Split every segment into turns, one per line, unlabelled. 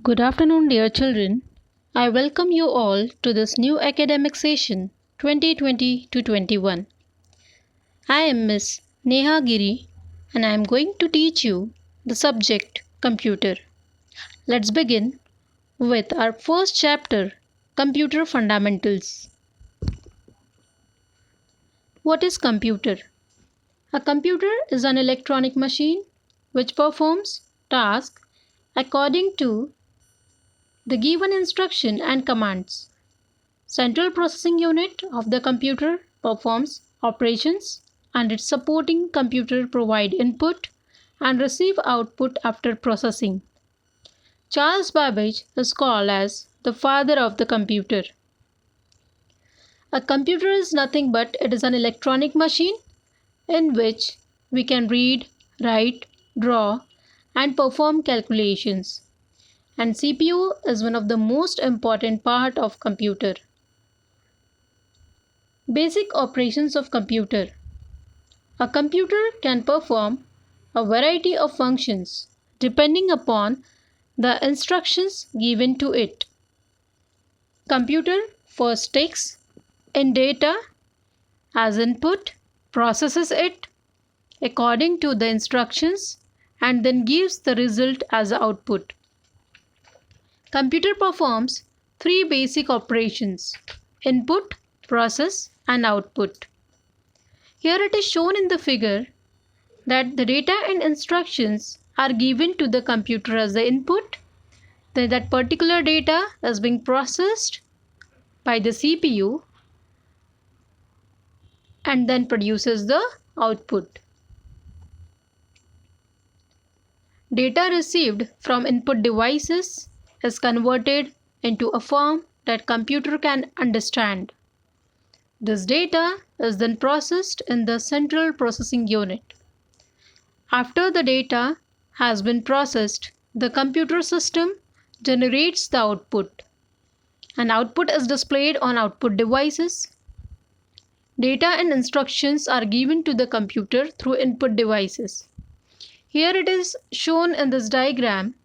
Good afternoon, dear children. I welcome you all to this new academic session 2020 to 21. I am Miss Neha Giri and I am going to teach you the subject computer. Let's begin with our first chapter, Computer Fundamentals. What is computer? A computer is an electronic machine which performs tasks according to the given instruction and commands. Central processing unit of the computer performs operations and its supporting computer provide input and receive output after processing. Charles Babbage is called as the father of the computer. A computer is nothing but it is an electronic machine in which we can read, write, draw and perform calculations. And CPU is one of the most important part of computer. Basic operations of computer. A computer can perform a variety of functions depending upon the instructions given to it. Computer first takes in data as input, processes it according to the instructions and then gives the result as output. Computer performs three basic operations: input, process and output. Here it is shown in the figure that the data and instructions are given to the computer as the input. Then that particular data is being processed by the CPU and then produces the output. Data received from input devices is converted into a form that computer can understand. This data is then processed in the central processing unit. After the data has been processed, the computer system generates the output. An output is displayed on output devices. Data and instructions are given to the computer through input devices. Here it is shown in this diagram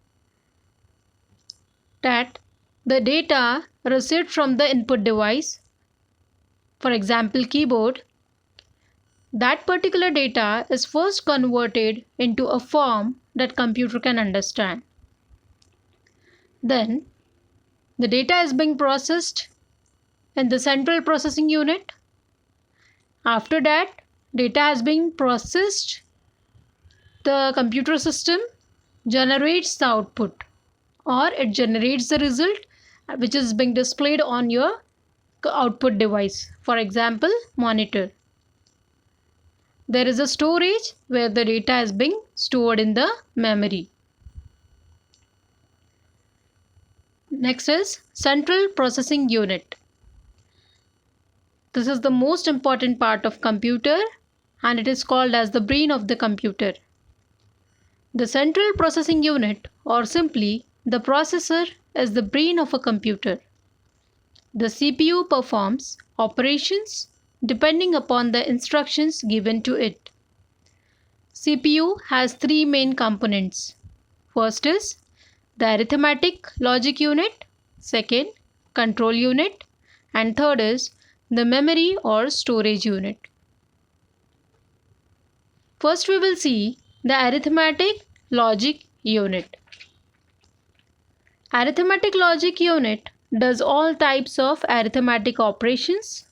that the data received from the input device, for example keyboard, that particular data is first converted into a form that computer can understand. Then the data is being processed in the central processing unit. After that, data has been processed, the computer system generates the output or it generates the result which is being displayed on your output device, for example monitor. There is a storage where the data is being stored in the memory. Next is central processing unit. This is the most important part of computer and it is called as the brain of the computer. The central processing unit, or simply the processor, is the brain of a computer. The CPU performs operations depending upon the instructions given to it. CPU has three main components. First is the arithmetic logic unit, second control unit and third is the memory or storage unit. First we will see the arithmetic logic unit. Arithmetic logic unit does all types of arithmetic operations.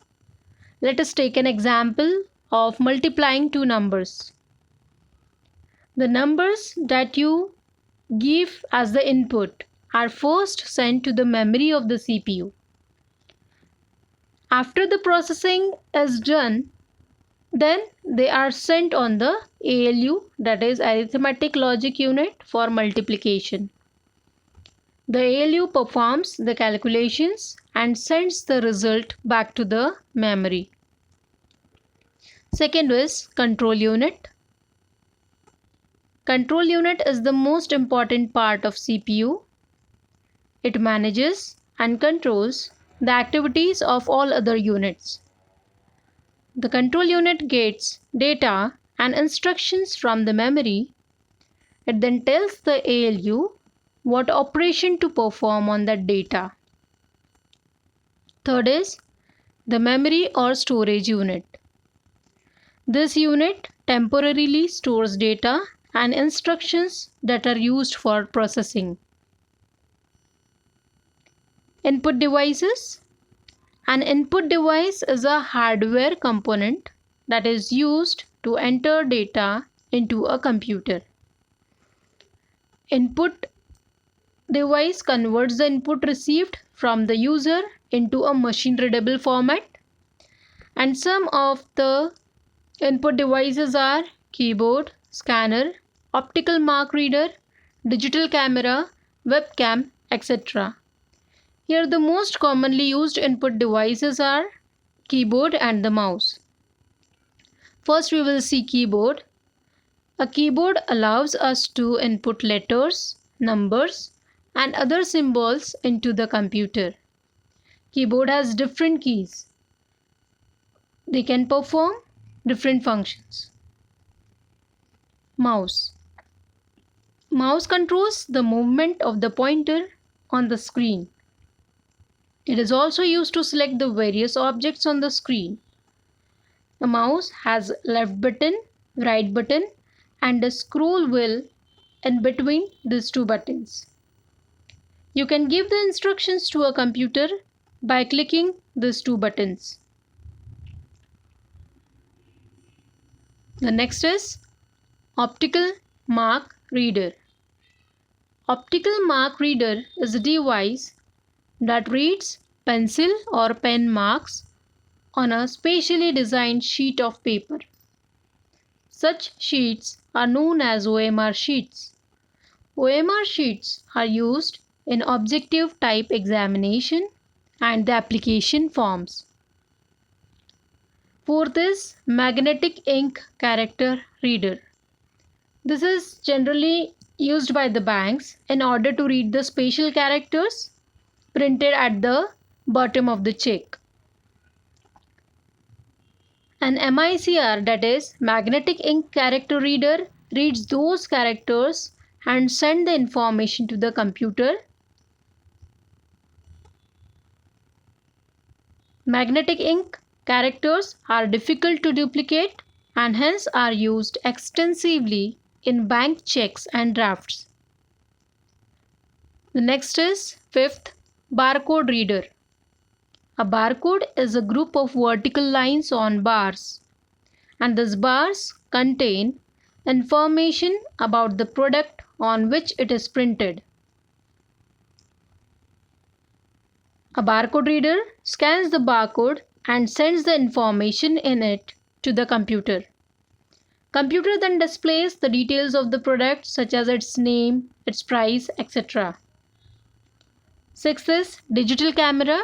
Let us take an example of multiplying two numbers. The numbers that you give as the input are first sent to the memory of the CPU. After the processing is done, then they are sent on the ALU, that is arithmetic logic unit, for multiplication. The ALU performs the calculations and sends the result back to the memory. Second is control unit. Control unit is the most important part of CPU. It manages and controls the activities of all other units. The control unit gets data and instructions from the memory. It then tells the ALU what operation to perform on that data. Third is the memory or storage unit. This unit temporarily stores data and instructions that are used for processing. Input devices. An input device is a hardware component that is used to enter data into a computer. Input device converts the input received from the user into a machine-readable format, and some of the input devices are keyboard, scanner, optical mark reader, digital camera, webcam, etc. Here the most commonly used input devices are keyboard and the mouse. First we will see keyboard. A keyboard allows us to input letters, numbers, and other symbols into the computer. Keyboard has different keys. They can perform different functions. Mouse. Mouse controls the movement of the pointer on the screen. It is also used to select the various objects on the screen. The mouse has left button, right button, and a scroll wheel in between these two buttons. You can give the instructions to a computer by clicking these two buttons. The next is optical mark reader. Optical mark reader is a device that reads pencil or pen marks on a specially designed sheet of paper. Such sheets are known as OMR sheets. OMR sheets are used in objective type examination and the application forms. Fourth is magnetic ink character reader. This is generally used by the banks in order to read the special characters printed at the bottom of the check. An MICR, that is magnetic ink character reader, reads those characters and sends the information to the computer. Magnetic ink characters are difficult to duplicate and hence are used extensively in bank checks and drafts. The next is fifth, barcode reader. A barcode is a group of vertical lines on bars, and these bars contain information about the product on which it is printed. A barcode reader scans the barcode and sends the information in it to the computer. Computer then displays the details of the product such as its name, its price, etc. Sixth is digital camera.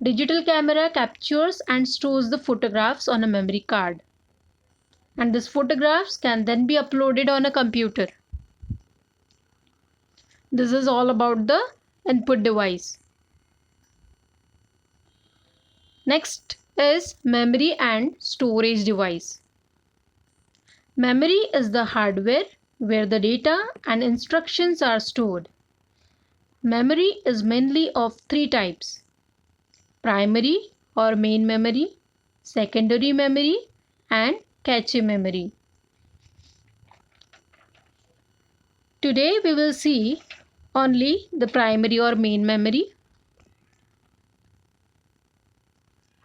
Digital camera captures and stores the photographs on a memory card, and these photographs can then be uploaded on a computer. This is all about the input device. Next is memory and storage device. Memory is the hardware where the data and instructions are stored. Memory is mainly of three types: primary or main memory, secondary memory, and cache memory. Today we will see only the primary or main memory.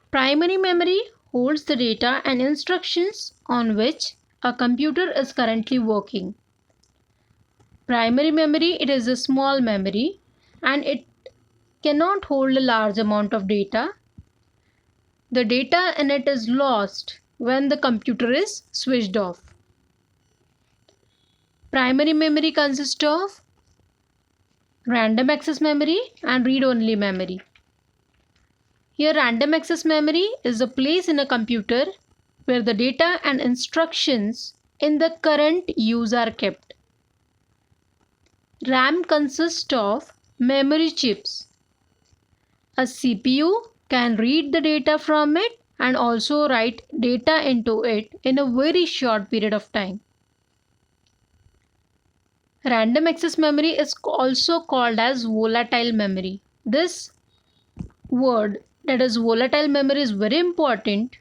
Primary memory holds the data and instructions on which a computer is currently working. Primary memory, it is a small memory and it cannot hold a large amount of data. The data in it is lost when the computer is switched off. Primary memory consists of random access memory and read-only memory. Here random access memory is a place in a computer where the data and instructions in the current use are kept. RAM consists of memory chips. A CPU can read the data from it and also write data into it in a very short period of time. Random access memory is also called as volatile memory. This word, that is volatile memory, is very important.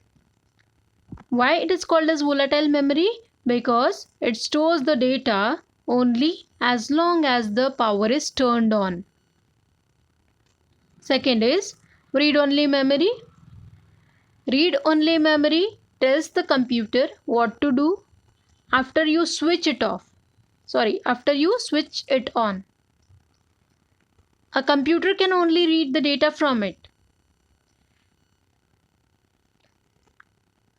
Why it is called as volatile memory? Because it stores the data only as long as the power is turned on. Second is read-only memory. Read-only memory tells the computer what to do after you switch it off. After you switch it on. A computer can only read the data from it.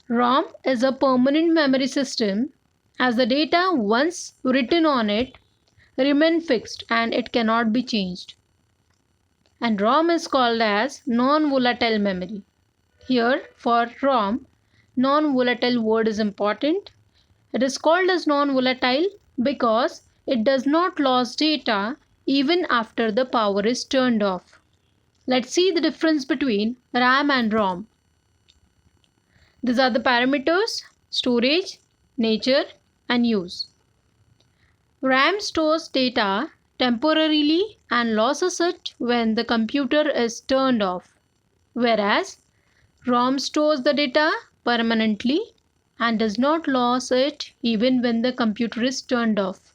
ROM is a permanent memory system, as the data once written on it remain fixed and it cannot be changed. And ROM is called as non-volatile memory. Here for ROM, non-volatile word is important. It is called as non-volatile because it does not lose data even after the power is turned off. Let's see the difference between RAM and ROM. These are the parameters: storage, nature, and use. RAM stores data temporarily and loses it when the computer is turned off, whereas ROM stores the data permanently and does not lose it even when the computer is turned off.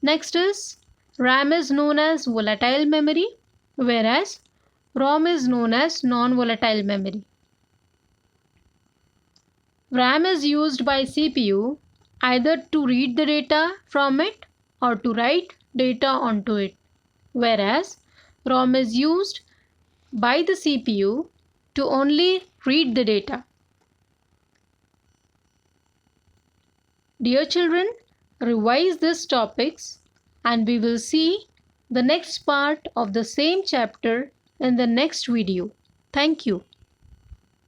Next is RAM is known as volatile memory, whereas ROM is known as non-volatile memory. RAM is used by CPU either to read the data from it or to write data onto it, whereas ROM is used by the CPU to only read the data. Dear children, revise these topics and we will see the next part of the same chapter in the next video. Thank you.